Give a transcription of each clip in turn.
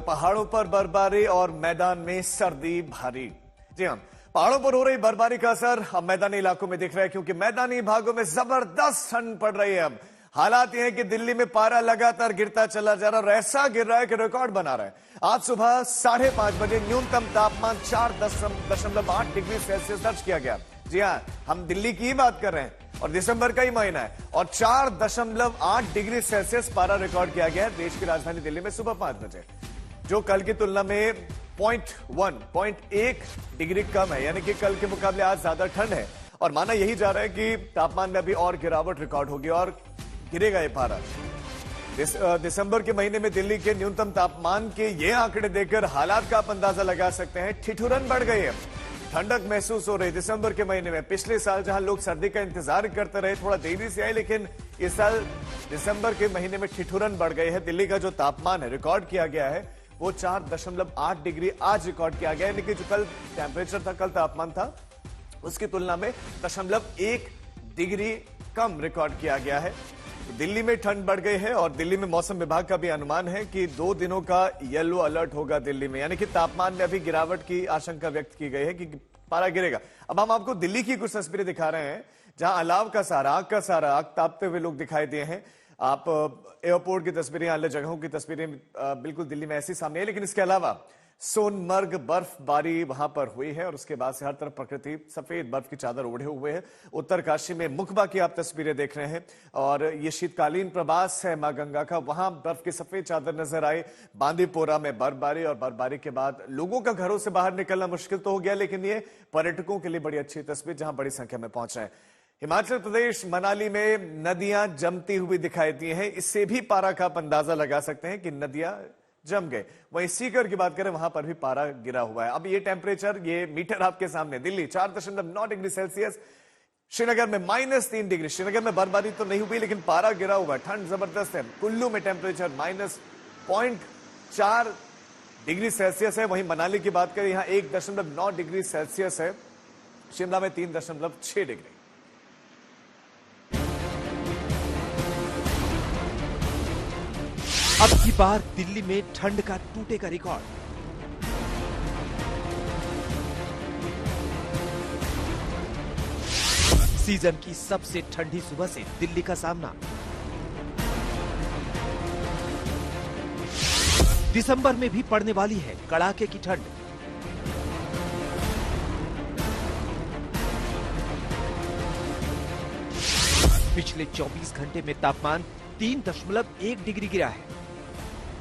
पहाड़ों पर बर्फबारी और मैदान में सर्दी भारी। जी हां, पहाड़ों पर हो रही बर्फबारी का असर अब मैदानी इलाकों में दिख रहा है, क्योंकि मैदानी भागों में जबरदस्त ठंड पड़ रही है। अब हालात यह है कि दिल्ली में पारा लगातार गिरता चला जा रहा है और ऐसा गिर रहा है कि रिकॉर्ड बना रहा है। आज सुबह 5:30 बजे न्यूनतम तापमान 4.8 डिग्री सेल्सियस दर्ज किया गया। जी हां, हम दिल्ली की ही बात कर रहे हैं और दिसंबर का ही महीना है और 4.8 डिग्री सेल्सियस पारा रिकॉर्ड किया गया है देश की राजधानी दिल्ली में सुबह 5 बजे, जो कल की तुलना में 0.1 डिग्री कम है। यानी कि कल के मुकाबले आज ज्यादा ठंड है और माना यही जा रहा है कि तापमान में अभी और गिरावट रिकॉर्ड होगी और गिरेगा ये पारा। दिसंबर के महीने में दिल्ली के न्यूनतम तापमान के ये आंकड़े देखकर हालात का आप अंदाजा लगा सकते हैं। ठिठुरन बढ़ गई है, ठंडक महसूस हो रही। दिसंबर के महीने में पिछले साल जहां लोग सर्दी का इंतजार करते रहे, थोड़ा देरी से आए, लेकिन इस साल दिसंबर के महीने में ठिठुरन बढ़ गई है। दिल्ली का जो तापमान है रिकॉर्ड किया गया है वो 4.8 डिग्री आज रिकॉर्ड किया गया है। यानी कि जो कल टेम्परेचर था, कल तापमान था, उसकी तुलना में 0.1 डिग्री कम रिकॉर्ड किया गया है। दिल्ली में ठंड बढ़ गई है और दिल्ली में मौसम विभाग का भी अनुमान है कि 2 दिनों का येलो अलर्ट होगा दिल्ली में। यानी कि तापमान में अभी गिरावट की आशंका व्यक्त की गई है कि पारा गिरेगा। अब हम आपको दिल्ली की कुछ तस्वीरें दिखा रहे हैं जहां अलाव का सारा, आग का सारा, आग तापते हुए लोग दिखाई दिए हैं। आप एयरपोर्ट की तस्वीरें, अन्य जगहों की तस्वीरें बिल्कुल दिल्ली में ऐसी सामने है, लेकिन इसके अलावा सोनमर्ग बर्फबारी वहां पर हुई है और उसके बाद से हर तरफ प्रकृति सफेद बर्फ की चादर ओढ़े हुए है। उत्तरकाशी में मुखबा की आप तस्वीरें देख रहे हैं और ये शीतकालीन प्रवास है मां गंगा का, वहां बर्फ की सफेद चादर नजर आई। बांदीपोरा में बर्फबारी और बर्फबारी के बाद लोगों का घरों से बाहर निकलना मुश्किल तो हो गया, लेकिन ये पर्यटकों के लिए बड़ी अच्छी तस्वीर, जहां बड़ी संख्या में पहुंच रहे हैं। हिमाचल प्रदेश मनाली में नदियां जमती हुई दिखाई दी हैं। इससे भी पारा का आप अंदाजा लगा सकते हैं कि नदियां जम गए। वहीं सीकर की बात करें, वहां पर भी पारा गिरा हुआ है। अब ये टेम्परेचर, ये मीटर आपके सामने, दिल्ली 4.9 डिग्री सेल्सियस, श्रीनगर में -3 डिग्री। श्रीनगर में बर्फबारी तो नहीं हुई लेकिन पारा गिरा हुआ है, ठंड जबरदस्त है। कुल्लू में टेम्परेचर -0.4 डिग्री सेल्सियस है। वहीं मनाली की बात करें, यहां 1.9 डिग्री सेल्सियस है। शिमला में 3.6 डिग्री। अब की बार दिल्ली में ठंड का टूटेगा रिकॉर्ड। सीजन की सबसे ठंडी सुबह से दिल्ली का सामना। दिसंबर में भी पड़ने वाली है कड़ाके की ठंड। पिछले 24 घंटे में तापमान 3.1 डिग्री गिरा है।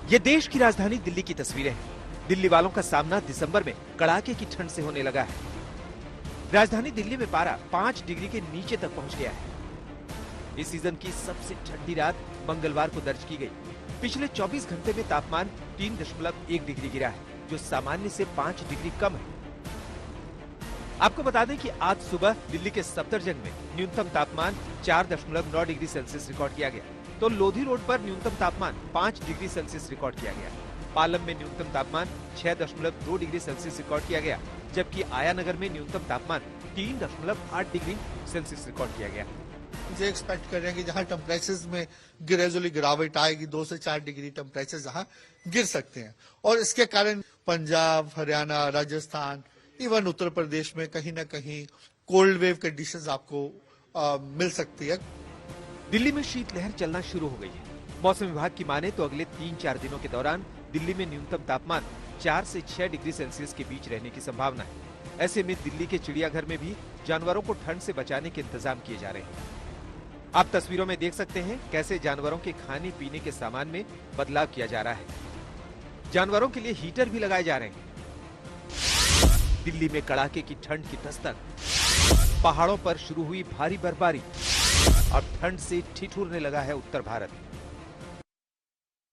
ये देश की राजधानी दिल्ली की तस्वीरें हैं। दिल्ली वालों का सामना दिसंबर में कड़ाके की ठंड से होने लगा है। राजधानी दिल्ली में पारा 5 डिग्री के नीचे तक पहुंच गया है। इस सीजन की सबसे ठंडी रात मंगलवार को दर्ज की गई। पिछले 24 घंटे में तापमान 3.1 डिग्री गिरा है, जो सामान्य से 5 डिग्री कम है। आपको बता दें कि आज सुबह दिल्ली के सफदरजंग में न्यूनतम तापमान 4.9 डिग्री सेल्सियस रिकॉर्ड किया गया, तो लोधी रोड पर न्यूनतम तापमान 5 डिग्री सेल्सियस रिकॉर्ड किया गया। पालम में न्यूनतम तापमान 6.2 डिग्री सेल्सियस रिकॉर्ड किया गया, जबकि आयानगर में न्यूनतम तापमान 3.8 डिग्री सेल्सियस रिकॉर्ड किया गया। मुझे एक्सपेक्ट कर रहे हैं कि जहां टेम्परेचर्स में ग्रेजुअली गिरावट आएगी, 2 से 4 डिग्री टेम्परेचर जहां गिर सकते हैं और इसके कारण पंजाब, हरियाणा, राजस्थान, इवन उत्तर प्रदेश में कहीं ना कहीं कोल्ड वेव कंडीशंस आपको मिल सकती है। दिल्ली में शीतलहर चलना शुरू हो गई है। मौसम विभाग की माने तो अगले 3-4 दिनों के दौरान दिल्ली में न्यूनतम तापमान 4 से 6 डिग्री सेल्सियस के बीच रहने की संभावना है। ऐसे में दिल्ली के चिड़ियाघर में भी जानवरों को ठंड से बचाने के इंतजाम किए जा रहे हैं। आप तस्वीरों में देख सकते हैं कैसे जानवरों के खाने पीने के सामान में बदलाव किया जा रहा है। जानवरों के लिए हीटर भी लगाए जा रहे हैं। दिल्ली में कड़ाके की ठंड की दस्तक, पहाड़ों पर शुरू हुई भारी बर्फबारी और ठंड से ठिठुरने लगा है उत्तर भारत।